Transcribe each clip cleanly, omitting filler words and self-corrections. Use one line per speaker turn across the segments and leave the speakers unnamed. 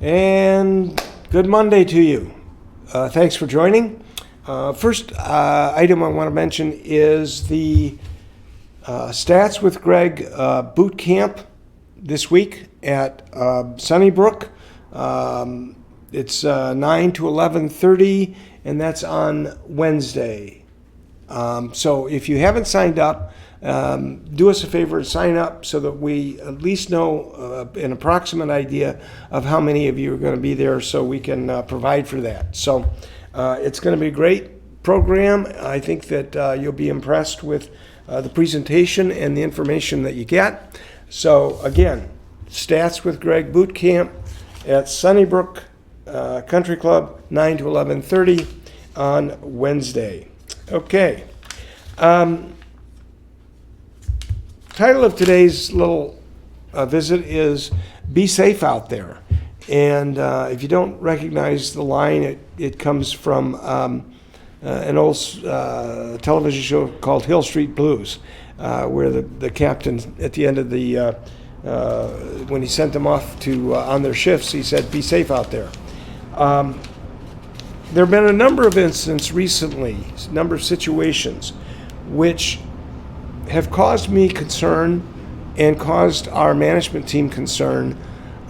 And good Monday to you. Thanks for joining. First item I want to mention is the Stats with Greg boot camp this week at Sunnybrook. It's 9 to 11:30, and that's on Wednesday. So if you haven't signed up, do us a favor and sign up so that we at least know an approximate idea of how many of you are going to be there so we can provide for that. So it's going to be a great program. I think that you'll be impressed with the presentation and the information that you get. So again, Stats with Greg Boot Camp at Sunnybrook Country Club, 9 to 11:30 on Wednesday. Okay. Title of today's little visit is Be Safe Out There. And if you don't recognize the line, it comes from an old television show called Hill Street Blues, where the captain at the end of the, when he sent them off to on their shifts, he said, be safe out there. There have been a number of incidents recently, a number of situations, which have caused me concern and caused our management team concern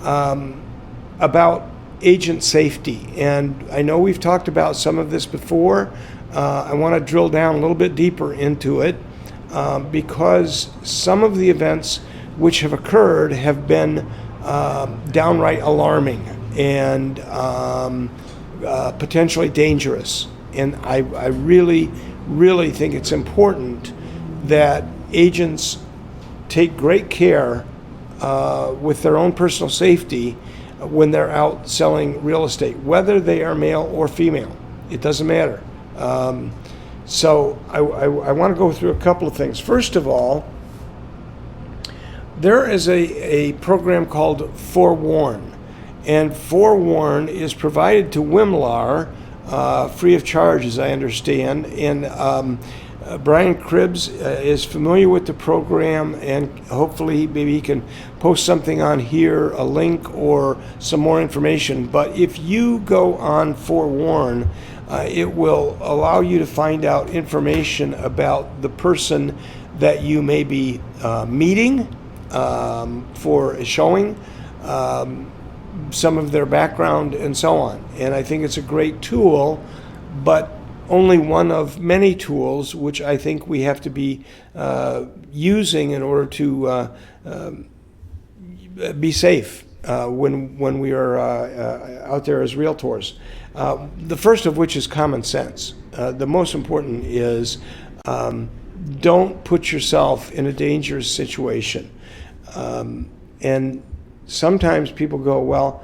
about agent safety. And I know we've talked about some of this before. I want to drill down a little bit deeper into it because some of the events which have occurred have been downright alarming and potentially dangerous. And I really, really think it's important that agents take great care with their own personal safety when they're out selling real estate, whether they are male or female. It doesn't matter. So I want to go through a couple of things. First of all, there is a program called Forewarn, and Forewarn is provided to WMLAR free of charge, as I understand. And Brian Cribbs is familiar with the program, and hopefully maybe he can post something on here, a link or some more information. But if you go on Forewarn, it will allow you to find out information about the person that you may be meeting for a showing, some of their background and so on. And I think it's a great tool, but only one of many tools which I think we have to be using in order to be safe when we are out there as realtors. The first of which is common sense. The most important is don't put yourself in a dangerous situation. And sometimes people go, well,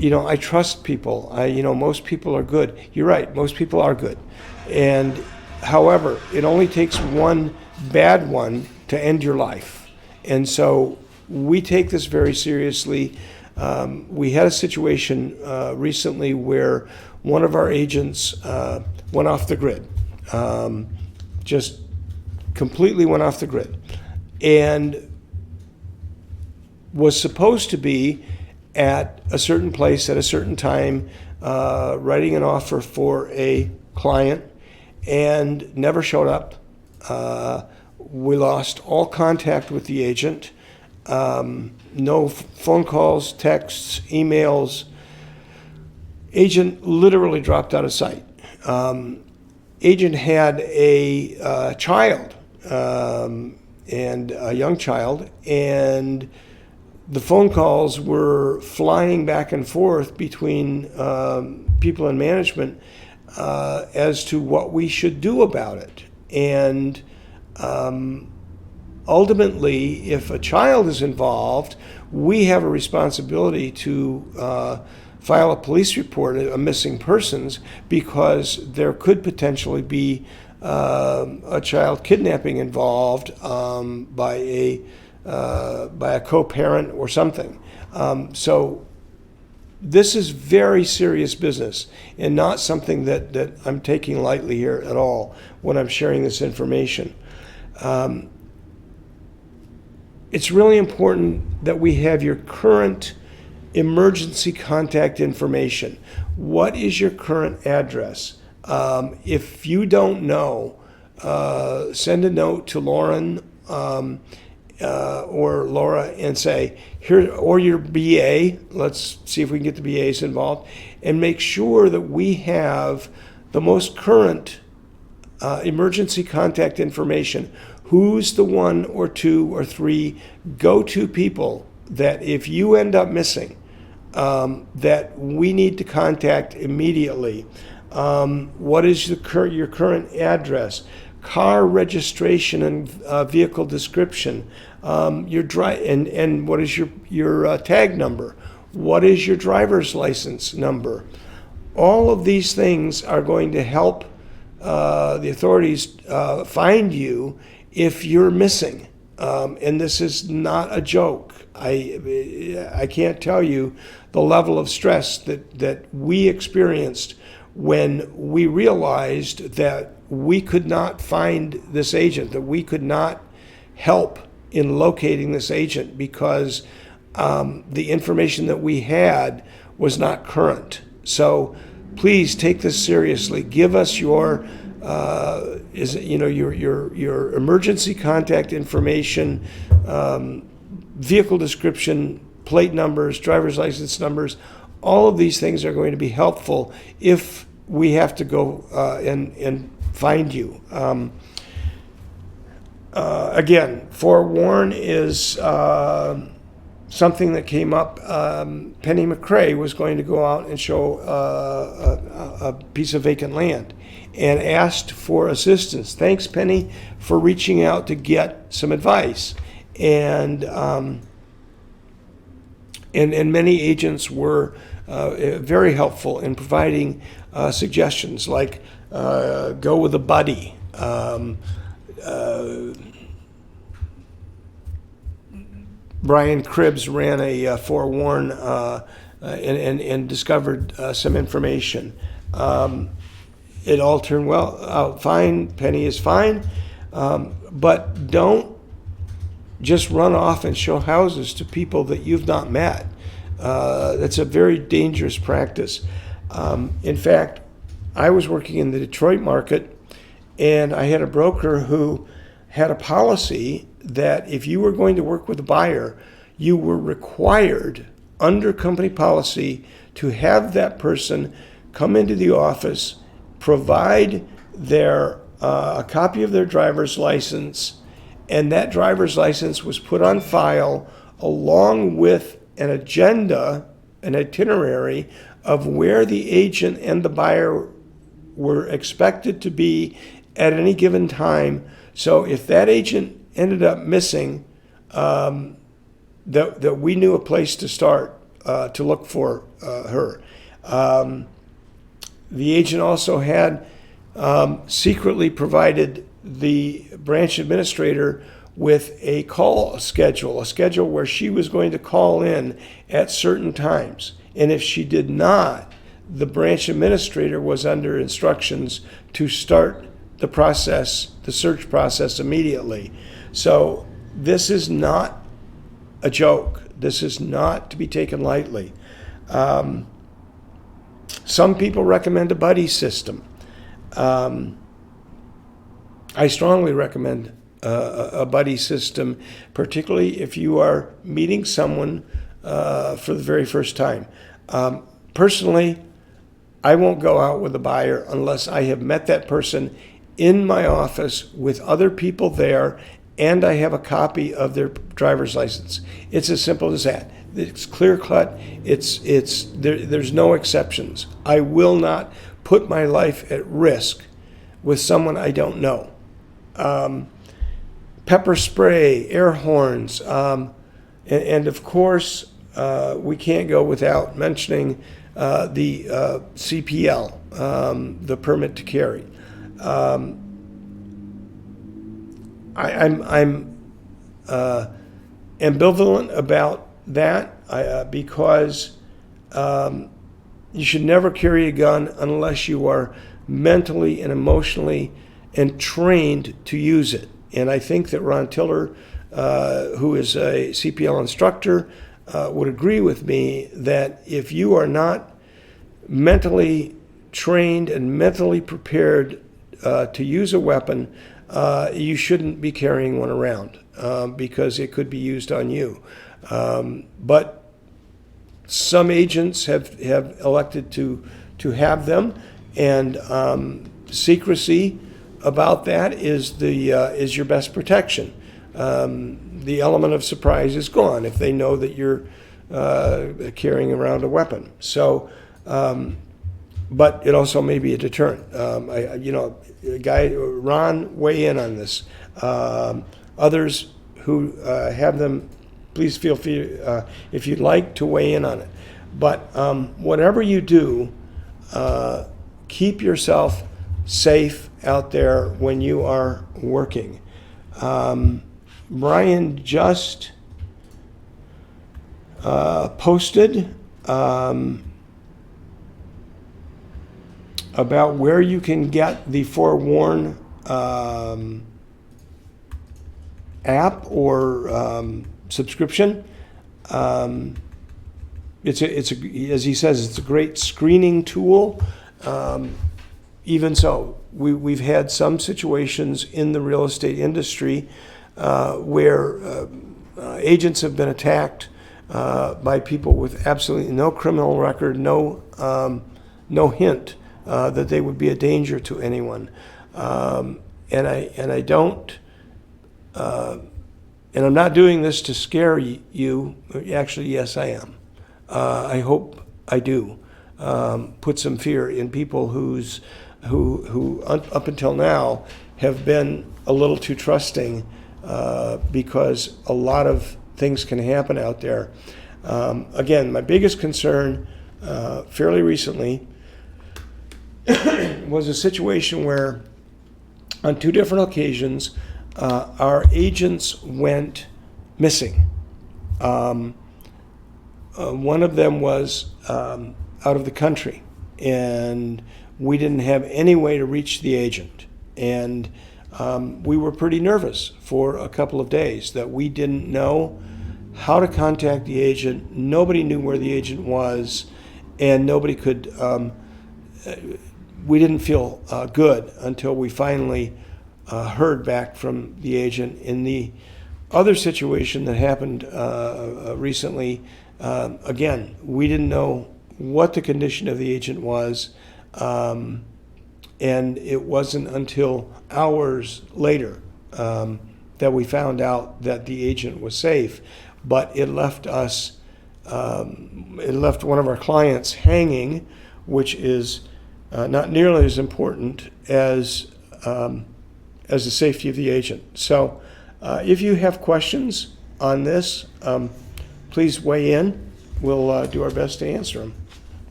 I trust people. Most people are good. You're right, most people are good. And however, it only takes one bad one to end your life. And so we take this very seriously. We had a situation recently where one of our agents went off the grid, just completely went off the grid, and was supposed to be at a certain place at a certain time, writing an offer for a client, and never showed up. We lost all contact with the agent. No phone calls, texts, emails. Agent literally dropped out of sight. Agent had a child, and a young child, and the phone calls were flying back and forth between people in management as to what we should do about it. And ultimately, if a child is involved, we have a responsibility to file a police report, a missing persons, because there could potentially be a child kidnapping involved by a co-parent or something. So this is very serious business and not something that I'm taking lightly here at all when I'm sharing this information. It's really important that we have your current emergency contact information. What is your current address? If you don't know, send a note to Lauren or Laura and say, here, or your BA, let's see if we can get the BAs involved, and make sure that we have the most current emergency contact information. Who's the one or two or three go-to people that if you end up missing, that we need to contact immediately? What is your current address? Car registration and vehicle description. And what is your tag number? What is your driver's license number? All of these things are going to help the authorities find you if you're missing. And this is not a joke. I can't tell you the level of stress that we experienced when we realized that we could not find this agent, that we could not help in locating this agent because the information that we had was not current. So please take this seriously. Give us your your emergency contact information, vehicle description, plate numbers, driver's license numbers. All of these things are going to be helpful if we have to go and find you. Again, forewarn is something that came up. Penny McCrae was going to go out and show a piece of vacant land and asked for assistance. Thanks, Penny, for reaching out to get some advice. And many agents were very helpful in providing suggestions like go with a buddy. Brian Cribbs ran a forewarn and discovered some information. It all turned out fine. Penny is fine. But don't just run off and show houses to people that you've not met. That's a very dangerous practice. In fact, I was working in the Detroit market, and I had a broker who had a policy that if you were going to work with a buyer, you were required under company policy to have that person come into the office, provide their a copy of their driver's license, and that driver's license was put on file along with an agenda, an itinerary of where the agent and the buyer were expected to be at any given time. So if that agent ended up missing, that we knew a place to start to look for her. The agent also had secretly provided the branch administrator with a call schedule, a schedule where she was going to call in at certain times. And if she did not, the branch administrator was under instructions to start the process, the search process immediately. So this is not a joke. This is not to be taken lightly. Some people recommend a buddy system. I strongly recommend a buddy system, particularly if you are meeting someone for the very first time. Personally, I won't go out with a buyer unless I have met that person in my office with other people there and I have a copy of their driver's license. It's as simple as that. It's clear cut. There's no exceptions. I will not put my life at risk with someone I don't know. Pepper spray, air horns, and of course, we can't go without mentioning the CPL, the permit to carry. I'm ambivalent about that because you should never carry a gun unless you are mentally and emotionally and trained to use it. And I think that Ron Tiller, who is a CPL instructor, would agree with me that if you are not mentally trained and mentally prepared to use a weapon, you shouldn't be carrying one around because it could be used on you. But some agents have elected to have them, and secrecy about that is your best protection. The element of surprise is gone if they know that you're carrying around a weapon. So, but it also may be a deterrent. Ron, weigh in on this. Others who have them, please feel free, if you'd like, to weigh in on it. But whatever you do, keep yourself safe out there when you are working. Brian just posted about where you can get the ForeWarn app or subscription. It's as he says, it's a great screening tool. Even so, we've had some situations in the real estate industry where agents have been attacked by people with absolutely no criminal record, no hint that they would be a danger to anyone. And I don't, and I'm not doing this to scare you. Actually, yes, I am. I hope I do put some fear in people who up until now have been a little too trusting because a lot of things can happen out there. Again, my biggest concern fairly recently was a situation where on 2 different occasions our agents went missing. One of them was out of the country, and we didn't have any way to reach the agent. And we were pretty nervous for a couple of days that we didn't know how to contact the agent. Nobody knew where the agent was, and nobody could, we didn't feel good until we finally heard back from the agent. In the other situation that happened recently, again, we didn't know what the condition of the agent was, and it wasn't until hours later that we found out that the agent was safe. But it left us, it left one of our clients hanging, which is not nearly as important as the safety of the agent. So if you have questions on this, please weigh in. We'll do our best to answer them.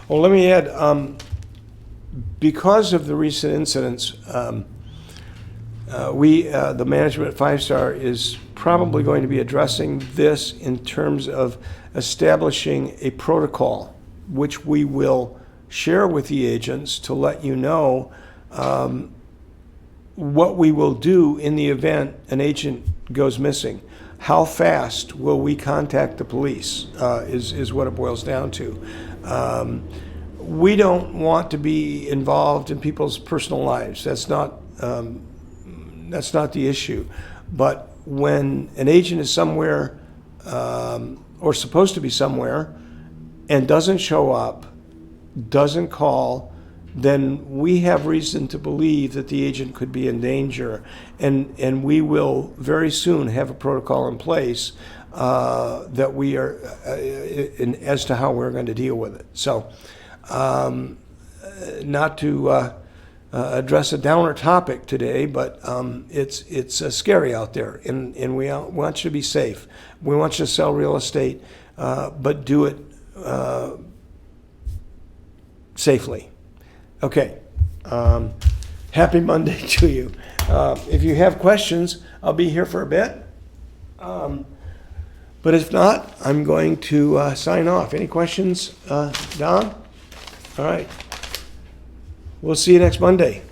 Well, let me add, because of the recent incidents, the management at 5-Star is probably going to be addressing this in terms of establishing a protocol, which we will share with the agents to let you know what we will do in the event an agent goes missing. How fast will we contact the police is what it boils down to. We don't want to be involved in people's personal lives. That's not the issue. But when an agent is somewhere or supposed to be somewhere and doesn't show up, doesn't call, then we have reason to believe that the agent could be in danger, and we will very soon have a protocol in place that we are as to how we're going to deal with it. So, not to address a downer topic today, but it's scary out there, and we want you to be safe. We want you to sell real estate, but do it safely. Okay. Happy Monday to you. If you have questions, I'll be here for a bit. But if not, I'm going to sign off. Any questions, Don? All right. We'll see you next Monday.